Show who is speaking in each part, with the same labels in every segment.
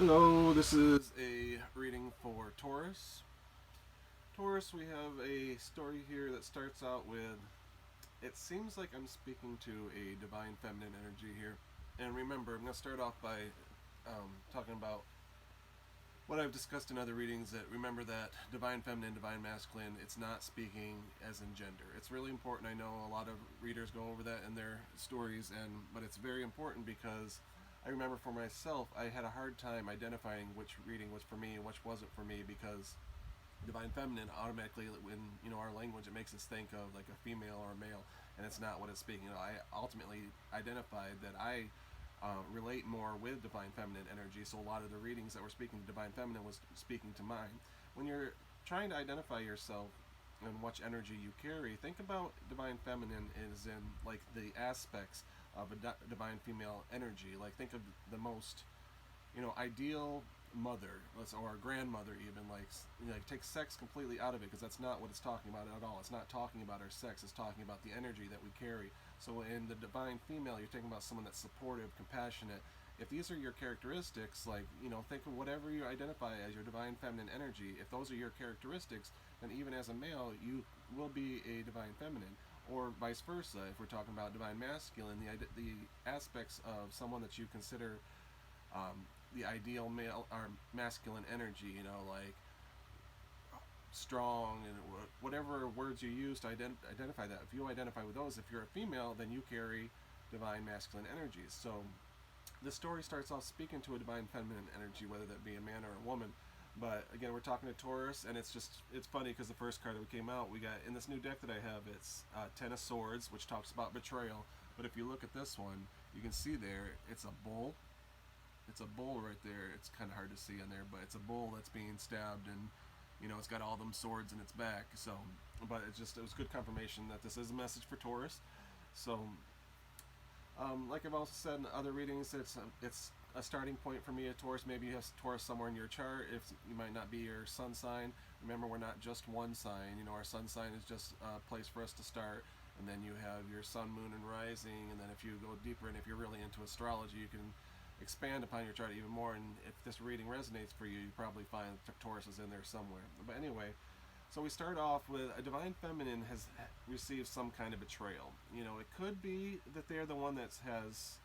Speaker 1: Hello, this is a reading for Taurus. Taurus, we have a story here that starts out with, it seems like I'm speaking to a divine feminine energy here. And remember, I'm going to start off by talking about what I've discussed in other readings, that remember that divine feminine, divine masculine, it's not speaking as in gender. It's really important. I know a lot of readers go over that in their stories, but it's very important because I remember for myself, I had a hard time identifying which reading was for me and which wasn't for me, because divine feminine automatically, in our language, it makes us think of like a female or a male, and it's not what it's speaking. I ultimately identified that I relate more with divine feminine energy, so a lot of the readings that were speaking to divine feminine was speaking to mine. When you're trying to identify yourself and which energy you carry, think about divine feminine is in like the aspects of a divine female energy. Like, think of the most ideal mother, or a grandmother, even. Like take sex completely out of it, because that's not what it's talking about at all. It's not talking about our sex. It's talking about the energy that we carry. So in the divine female, you're talking about someone that's supportive, compassionate. If these are your characteristics, think of whatever you identify as your divine feminine energy. If those are your characteristics, then even as a male, you will be a divine feminine. Or vice versa, if we're talking about divine masculine, the aspects of someone that you consider the ideal male or masculine energy, like strong, and whatever words you use to identify that. If you identify with those, if you're a female, then you carry divine masculine energies. So the story starts off speaking to a divine feminine energy, whether that be a man or a woman. But again, we're talking to Taurus, and it's funny because the first card that came out, we got in this new deck that I have, it's Ten of Swords, which talks about betrayal. But if you look at this one, you can see there, it's a bull. It's a bull right there. It's kind of hard to see on there, but it's a bull that's being stabbed, and it's got all them swords in its back. So, but it was good confirmation that this is a message for Taurus. So, like I've also said in other readings, it's a starting point for me at Taurus. Maybe you have Taurus somewhere in your chart. If you might not be your sun sign, remember, we're not just one sign. Our sun sign is just a place for us to start, and then you have your sun, moon, and rising. And then if you go deeper, and if you're really into astrology, you can expand upon your chart even more. And if this reading resonates for you, you probably find Taurus is in there somewhere. But anyway, so we start off with a divine feminine has received some kind of betrayal. It could be that they're the one that has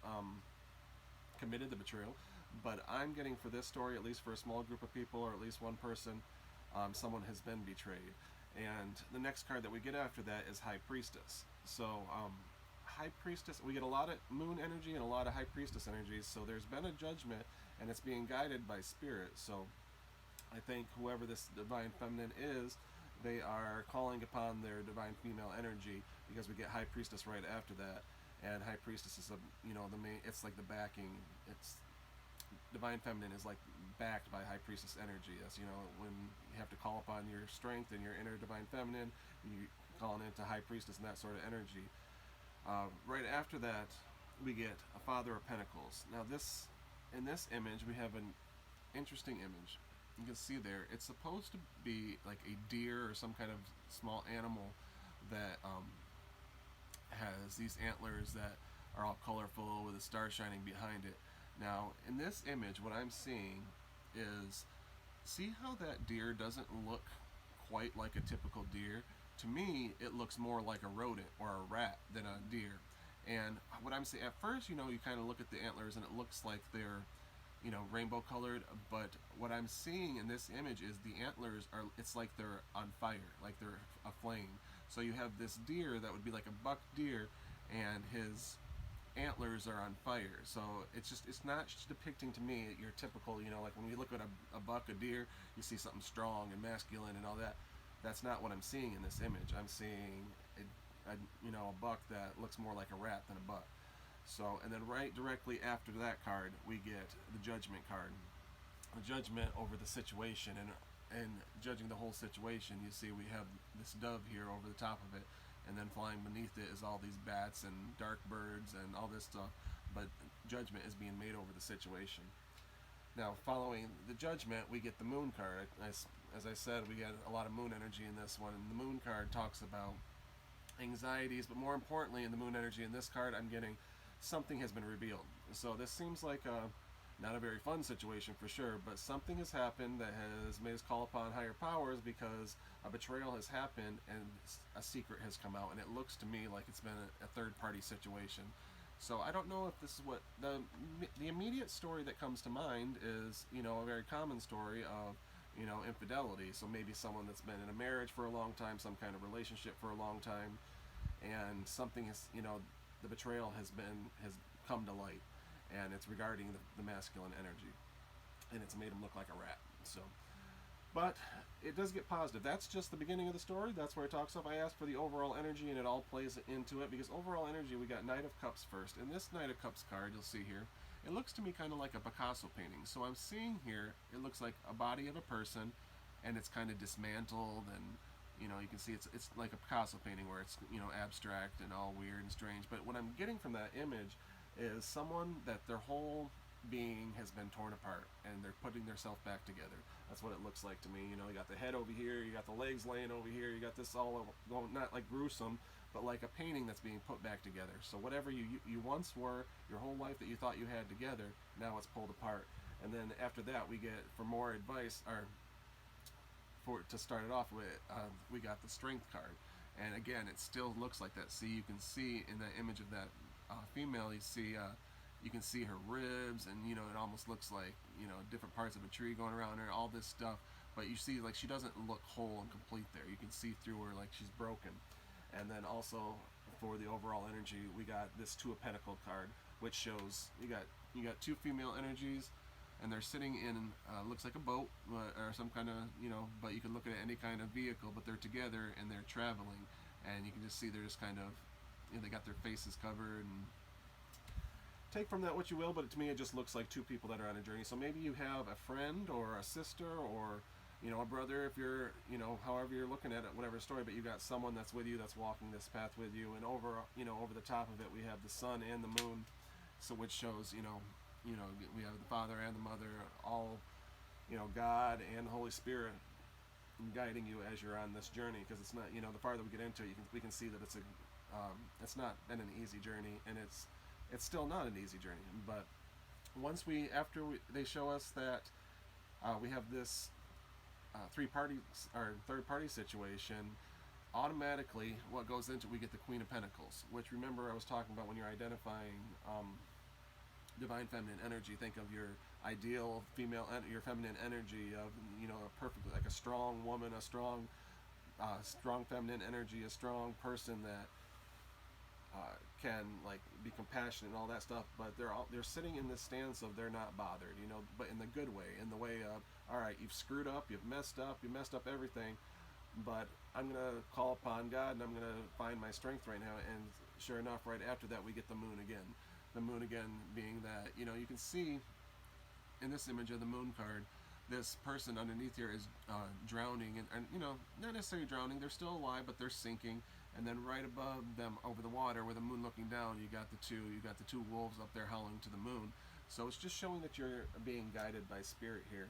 Speaker 1: committed the betrayal, but I'm getting, for this story, at least for a small group of people, or at least one person, someone has been betrayed. And the next card that we get after that is High Priestess. So High Priestess, we get a lot of moon energy and a lot of High Priestess energies. So there's been a judgment, and it's being guided by spirit. So I think whoever this divine feminine is, they are calling upon their divine female energy, because we get High Priestess right after that. And High Priestess is the main. It's like the backing. It's divine feminine is like backed by High Priestess energy. That's when you have to call upon your strength and your inner divine feminine, you calling into High Priestess and that sort of energy. Right after that, we get a Father of Pentacles. Now in this image, we have an interesting image. You can see there, it's supposed to be like a deer or some kind of small animal that has these antlers that are all colorful with a star shining behind it. Now, in this image, what I'm seeing is, see how that deer doesn't look quite like a typical deer? To me, it looks more like a rodent or a rat than a deer. And what I'm saying, at first, you kind of look at the antlers and it looks like they're rainbow colored, but what I'm seeing in this image is the antlers are, it's like they're on fire, like they're aflame. So you have this deer that would be like a buck deer, and his antlers are on fire. So it's not just depicting to me your typical, like when you look at a buck, a deer, you see something strong and masculine and all that. That's not what I'm seeing in this image. I'm seeing a buck that looks more like a rat than a buck. So, and then right directly after that card, we get the Judgment card. The judgment over the situation, and judging the whole situation. You see, we have this dove here over the top of it, and then flying beneath it is all these bats and dark birds and all this stuff. But judgment is being made over the situation. Now, following the judgment, we get the Moon card. As I said, we get a lot of moon energy in this one, and the Moon card talks about anxieties, but more importantly, in the moon energy in this card, I'm getting something has been revealed. So this seems like Not a very fun situation for sure, but something has happened that has made us call upon higher powers because a betrayal has happened and a secret has come out, and it looks to me like it's been a third party situation. So I don't know if this is what the immediate story that comes to mind is, a very common story of, infidelity. So maybe someone that's been in a marriage for a long time, some kind of relationship for a long time, and something has, the betrayal has come to light, and it's regarding the masculine energy, and it's made him look like a rat. So, but it does get positive. That's just the beginning of the story. That's where it talks up. I asked for the overall energy, and it all plays into it, because overall energy, we got Knight of Cups first. And this Knight of Cups card, you'll see here, it looks to me kind of like a Picasso painting. So I'm seeing here, it looks like a body of a person, and it's kind of dismantled, and you can see it's like a Picasso painting where it's abstract and all weird and strange. But what I'm getting from that image is someone that their whole being has been torn apart, and they're putting themselves back together. That's what it looks like to me. You got the head over here, you got the legs laying over here, you got this all going, not like gruesome, but like a painting that's being put back together. So whatever you once were, your whole life that you thought you had together, now it's pulled apart. And then after that, we get, for more advice, or to start it off with, we got the Strength card. And again, it still looks like that. See, you can see in that image of that female, you can see her ribs, and it almost looks like different parts of a tree going around her, all this stuff. But you see, like, she doesn't look whole and complete there. You can see through her like she's broken. And then also for the overall energy, we got this Two of Pentacles card, which shows you got two female energies, and they're sitting in looks like a boat, or some kind of but you can look at any kind of vehicle, but they're together and they're traveling, and you can just see they're just kind of they got their faces covered. And take from that what you will, but to me it just looks like two people that are on a journey. So maybe you have a friend or a sister, or a brother, if you're however you're looking at it, whatever story, but you got someone that's with you, that's walking this path with you. And over over the top of it, we have the sun and the moon, so which shows we have the Father and the Mother, all God and the Holy Spirit guiding you as you're on this journey. Because it's not, the farther we get into it, we can see that it's not been an easy journey, and it's still not an easy journey. But once they show us that we have this third party situation, automatically what goes into it, we get the Queen of Pentacles, which, remember, I was talking about when you're identifying divine feminine energy. Think of your ideal female, your feminine energy of a perfect, like a strong woman, a strong feminine energy, a strong person that can like be compassionate and all that stuff. But they're sitting in this stance of they're not bothered, but in the good way, in the way of, all right, you've screwed up, you messed up everything, but I'm gonna call upon God, and I'm gonna find my strength right now. And sure enough, right after that, we get the moon again. The moon again being that, you can see in this image of the moon card, this person underneath here is drowning, and not necessarily drowning, they're still alive, but they're sinking. And then right above them, over the water, with the moon looking down, you got the two wolves up there howling to the moon. So it's just showing that you're being guided by spirit here.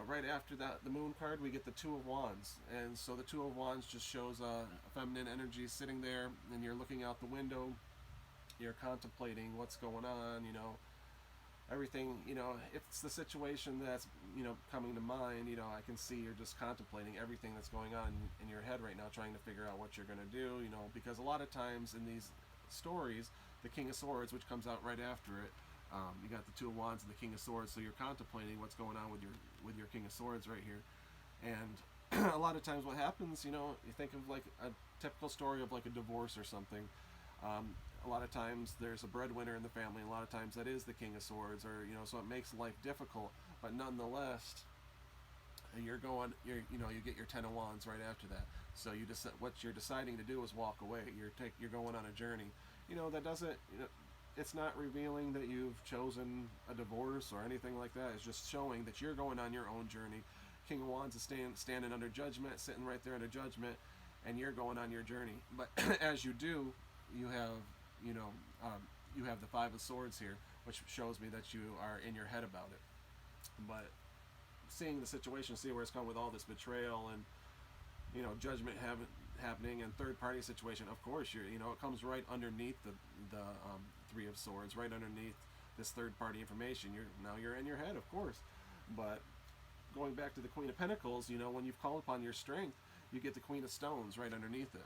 Speaker 1: Right after that, the moon card, we get the Two of Wands. And so the Two of Wands just shows a feminine energy sitting there, and you're looking out the window, you're contemplating what's going on, everything, if it's the situation that's, coming to mind, I can see you're just contemplating everything that's going on in your head right now, trying to figure out what you're going to do, because a lot of times in these stories, the King of Swords, which comes out right after it, you got the Two of Wands and the King of Swords, so you're contemplating what's going on with your King of Swords right here. And a lot of times what happens, you think of like a typical story of like a divorce or something. A lot of times there's a breadwinner in the family. A lot of times that is the King of Swords, or so it makes life difficult. But nonetheless, you get your Ten of Wands right after that. So what you're deciding to do is walk away. You're going on a journey. That doesn't. It's not revealing that you've chosen a divorce or anything like that. It's just showing that you're going on your own journey. King of Wands is standing under judgment, sitting right there under judgment, and you're going on your journey. But as you do, you have the Five of Swords here, which shows me that you are in your head about it. But seeing the situation, see where it's come with all this betrayal and judgment happening, and third party situation, of course it comes right underneath the Three of Swords, right underneath this third party information. You're in your head, of course. But going back to the Queen of Pentacles, when you've called upon your strength, you get the Queen of Stones right underneath it.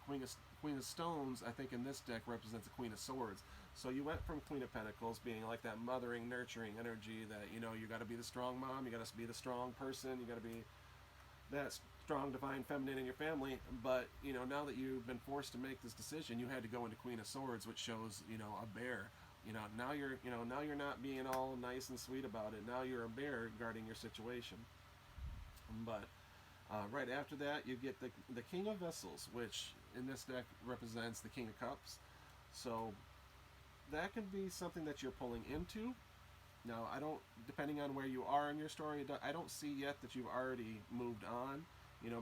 Speaker 1: Queen of Stones, I think in this deck represents the Queen of Swords. So you went from Queen of Pentacles being like that mothering, nurturing energy that, you got to be the strong mom, you got to be the strong person, you got to be that strong divine feminine in your family. But, now that you've been forced to make this decision, you had to go into Queen of Swords, which shows, a bear. Now you're not being all nice and sweet about it. Now you're a bear guarding your situation. But right after that, you get the King of Vessels, which in this deck represents the King of Cups. So that could be something that you're pulling into. Now, depending on where you are in your story, I don't see yet that you've already moved on,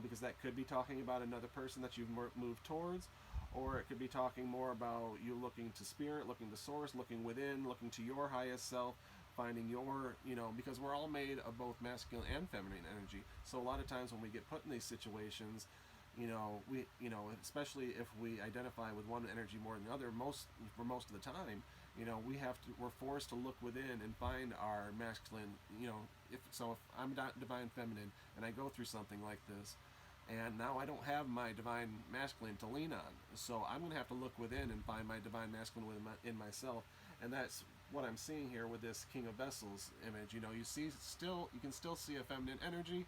Speaker 1: because that could be talking about another person that you've moved towards, or it could be talking more about you looking to spirit, looking to source, looking within, looking to your highest self, finding your, because we're all made of both masculine and feminine energy. So a lot of times when we get put in these situations, especially if we identify with one energy more than the other, for most of the time, we're forced to look within and find our masculine, if I'm not divine feminine and I go through something like this, and now I don't have my divine masculine to lean on, so I'm going to have to look within and find my divine masculine in myself. And that's what I'm seeing here with this King of Vessels image. You can still see a feminine energy,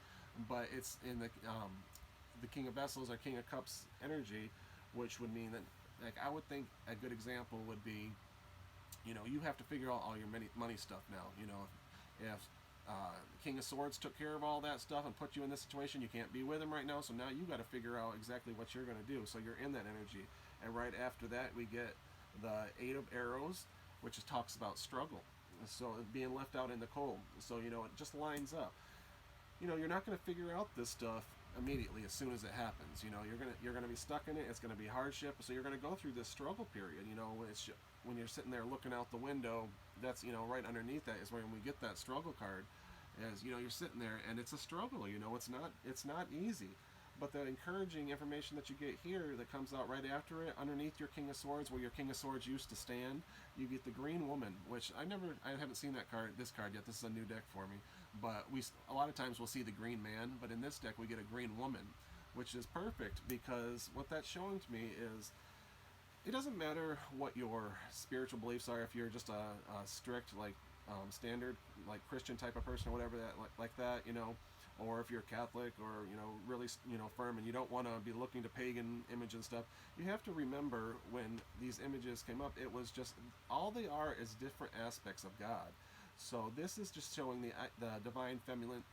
Speaker 1: but it's in the King of Vessels or King of Cups energy, which would mean that, like, I would think a good example would be, you have to figure out all your money stuff now. If King of Swords took care of all that stuff and put you in this situation, you can't be with him right now, so now you got to figure out exactly what you're going to do. So you're in that energy. And right after that, we get the Eight of Arrows, which talks about struggle, so being left out in the cold. So it just lines up. You're not going to figure out this stuff immediately as soon as it happens. You're gonna be stuck in it. It's going to be hardship. So you're going to go through this struggle period. When you're sitting there looking out the window, that's right underneath that is when we get that struggle card. As you're sitting there and it's a struggle. It's not easy. But the encouraging information that you get here that comes out right after it, underneath your King of Swords, where your King of Swords used to stand, you get the Green Woman, which I haven't seen this card yet. This is a new deck for me. But a lot of times we'll see the Green Man, but in this deck we get a Green Woman, which is perfect, because what that's showing to me is it doesn't matter what your spiritual beliefs are. If you're just a strict, standard, Christian type of person or whatever that, or if you're Catholic or, really, firm, and you don't want to be looking to pagan images and stuff, you have to remember when these images came up, it was just, all they are is different aspects of God. So this is just showing the divine feminine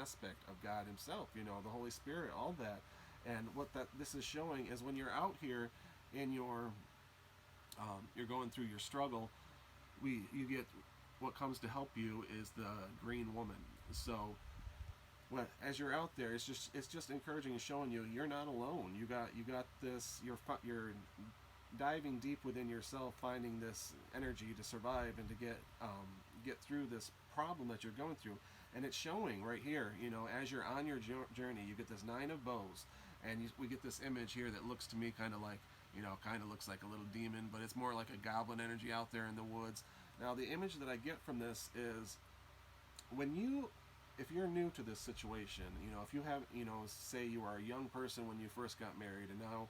Speaker 1: aspect of God himself, the Holy Spirit, all that. And what this is showing is when you're out here in your, you're going through your struggle, you get, what comes to help you is the Green Woman. So as you're out there, it's just encouraging and showing you're not alone. You got this. You're diving deep within yourself, finding this energy to survive and to get through this problem that you're going through. And it's showing right here. As you're on your journey, you get this Nine of Bows, and we get this image here that looks to me kind of like, looks like a little demon, but it's more like a goblin energy out there in the woods. Now, the image that I get from this is if you're new to this situation, if you have, say you are a young person when you first got married, and now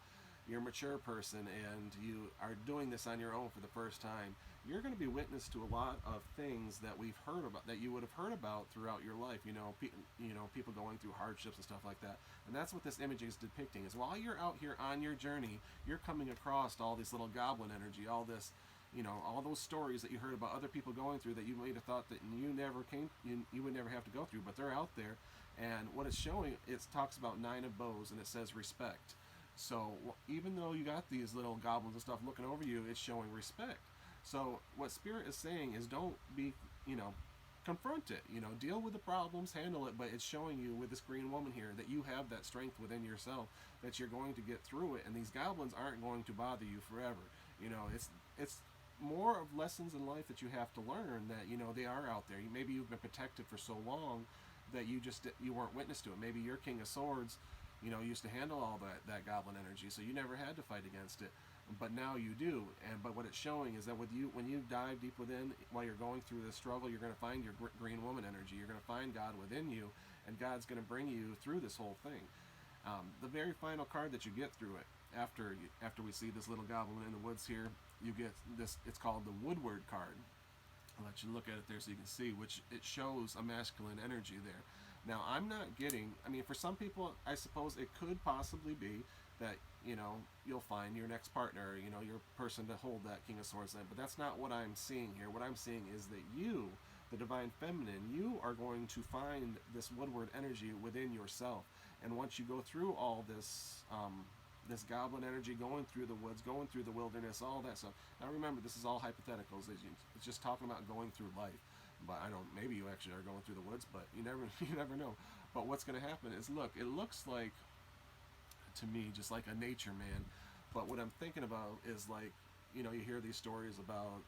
Speaker 1: you're a mature person and you are doing this on your own for the first time, you're going to be witness to a lot of things that we've heard about, that you would have heard about throughout your life. People going through hardships and stuff like that. And that's what this image is depicting. Is while you're out here on your journey, you're coming across all this little goblin energy, all this. All those stories that you heard about other people going through that you might have thought that you would never have to go through, but they're out there. And what it's showing, it talks about Nine of Bows, and it says respect. So even though you got these little goblins and stuff looking over you, it's showing respect. So what Spirit is saying is don't be, confront it, deal with the problems, handle it, but it's showing you with this Green Woman here that you have that strength within yourself, that you're going to get through it, and these goblins aren't going to bother you forever. It's more of lessons in life that you have to learn, that they are out there. Maybe you've been protected for so long that you weren't witness to it. Maybe your King of Swords used to handle all that goblin energy, so you never had to fight against it. but now you do. And but what it's showing is that with you, when you dive deep within, while you're going through this struggle, you're going to find your green woman energy. You're going to find God within you, and God's going to bring you through this whole thing. The very final card that you get through it, after we see this little goblin in the woods here, you get this. It's called the Woodward card. I'll let you look at it there so you can see, which it shows a masculine energy there. Now, I'm not getting, I mean, for some people, I suppose it could possibly be that, you'll find your next partner, your person to hold that King of Swords in, but that's not what I'm seeing here. What I'm seeing is that you, the Divine Feminine, you are going to find this Woodward energy within yourself. And once you go through all this goblin energy, going through the woods, going through the wilderness, all that stuff. Now remember, this is all hypotheticals. It's just talking about going through life. But I don't. Maybe you actually are going through the woods, but you never know. But what's going to happen is, look, it looks like, to me, just like a nature man. But what I'm thinking about is, like, you hear these stories about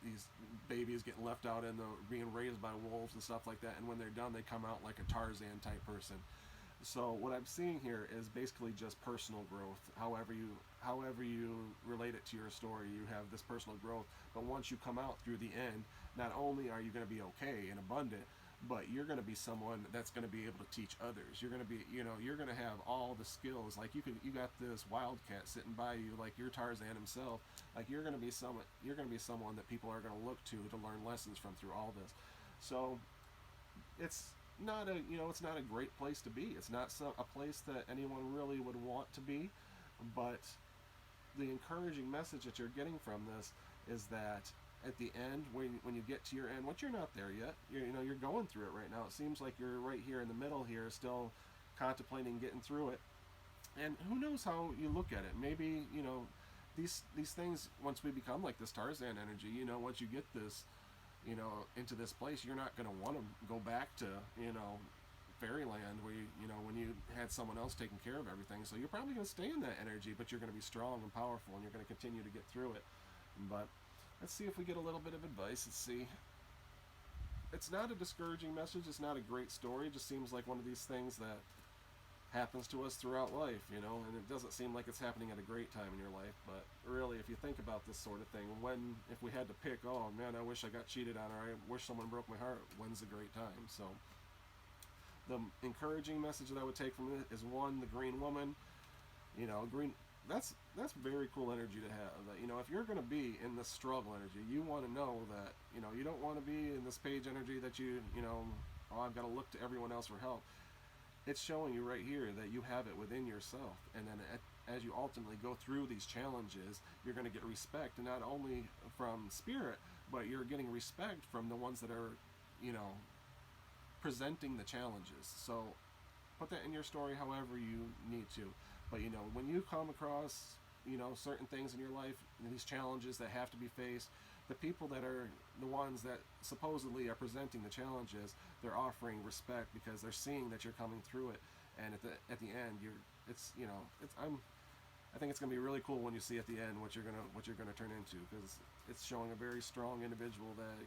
Speaker 1: these babies getting left out in being raised by wolves and stuff like that, and when they're done, they come out like a Tarzan type person. So what I'm seeing here is basically just personal growth. However you relate it to your story, you have this personal growth. But once you come out through the end, not only are you going to be okay and abundant, but you're going to be someone that's going to be able to teach others. You're going to be, you're going to have all the skills. Like you got this wildcat sitting by you, like you're Tarzan himself. Like you're going to be someone that people are going to look to learn lessons from through all this. So it's not a great place to be. It's not a place that anyone really would want to be. But the encouraging message that you're getting from this is that at the end, when you get to your end, once you're not there yet, you're going through it right now. It seems like you're right here in the middle here, still contemplating getting through it. And who knows how you look at it? Maybe these things, once we become like this Tarzan energy, once you get this, into this place, you're not going to want to go back to, fairyland where when you had someone else taking care of everything. So you're probably going to stay in that energy, but you're going to be strong and powerful, and you're going to continue to get through it. But let's see if we get a little bit of advice. Let's see. It's not a discouraging message. It's not a great story. It just seems like one of these things that happens to us throughout life, and it doesn't seem like it's happening at a great time in your life. But really, if you think about this sort of thing, if we had to pick, oh man, I wish I got cheated on, or I wish someone broke my heart, when's a great time? So the encouraging message that I would take from it is, one, the green woman, green, that's very cool energy to have. That, if you're going to be in this struggle energy, you want to know that, you don't want to be in this page energy that oh, I've got to look to everyone else for help. It's showing you right here that you have it within yourself. And then as you ultimately go through these challenges, you're going to get respect, and not only from spirit, but you're getting respect from the ones that are, presenting the challenges. So put that in your story however you need to. But, when you come across, certain things in your life, these challenges that have to be faced, the people that are the ones that supposedly are presenting the challenges, they're offering respect because they're seeing that you're coming through it. And at the end, I think it's going to be really cool when you see at the end what you're gonna turn into, because it's showing a very strong individual that,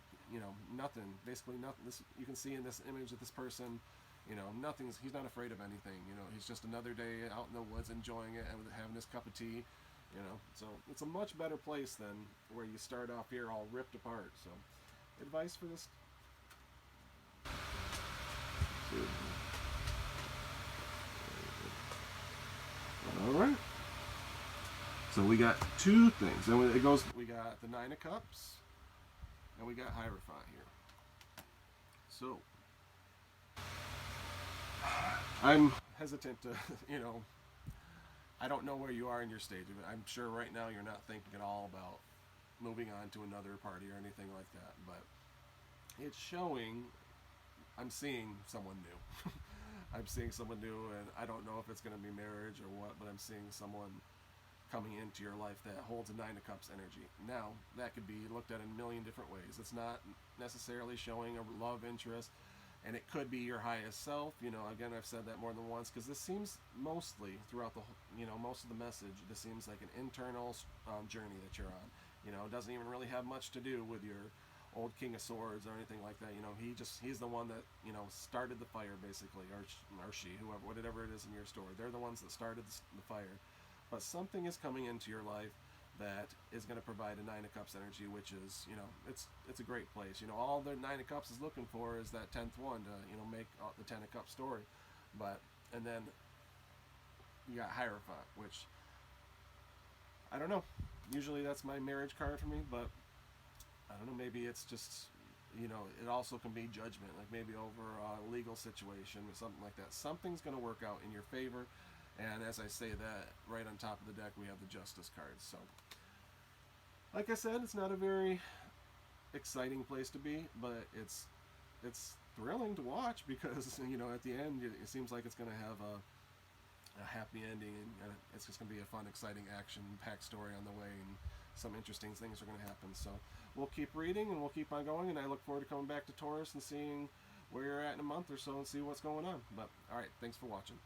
Speaker 1: basically nothing. You can see in this image that this person, he's not afraid of anything. He's just another day out in the woods enjoying it and having his cup of tea. So it's a much better place than where you start off here all ripped apart. So advice for this. All right. So we got two things. And we got the Nine of Cups, and we got Hierophant here. So I'm hesitant to, I don't know where you are in your stage of it. I'm sure right now you're not thinking at all about moving on to another party or anything like that. But it's showing, I'm seeing someone new. I'm seeing someone new, and I don't know if it's going to be marriage or what, but I'm seeing someone coming into your life that holds a Nine of Cups energy. Now, that could be looked at in a million different ways. It's not necessarily showing a love interest, and it could be your highest self. Again, I've said that more than once, because this seems mostly throughout the, most of the message, this seems like an internal journey that you're on. It doesn't even really have much to do with your old King of Swords or anything like that. He's the one that, started the fire, basically, or she, whoever, whatever it is in your story. They're the ones that started the fire. But something is coming into your life that is going to provide a Nine of Cups energy, which is, you know, it's a great place. You know, all the Nine of Cups is looking for is that 10th one to, you know, make the Ten of Cups story. But, and then you got Hierophant, which, I don't know. Usually that's my marriage card for me, but I don't know, maybe it's just, you know, it also can be judgment, like maybe over a legal situation or something like that. Something's going to work out in your favor. And as I say that, right on top of the deck, we have the Justice card. So, like I said, it's not a very exciting place to be, but it's thrilling to watch because, you know, at the end, it seems like it's going to have a happy ending, and it's just going to be a fun, exciting, action-packed story on the way, and some interesting things are going to happen. So we'll keep reading, and we'll keep on going, and I look forward to coming back to Taurus and seeing where you're at in a month or so and see what's going on. But, all right, thanks for watching.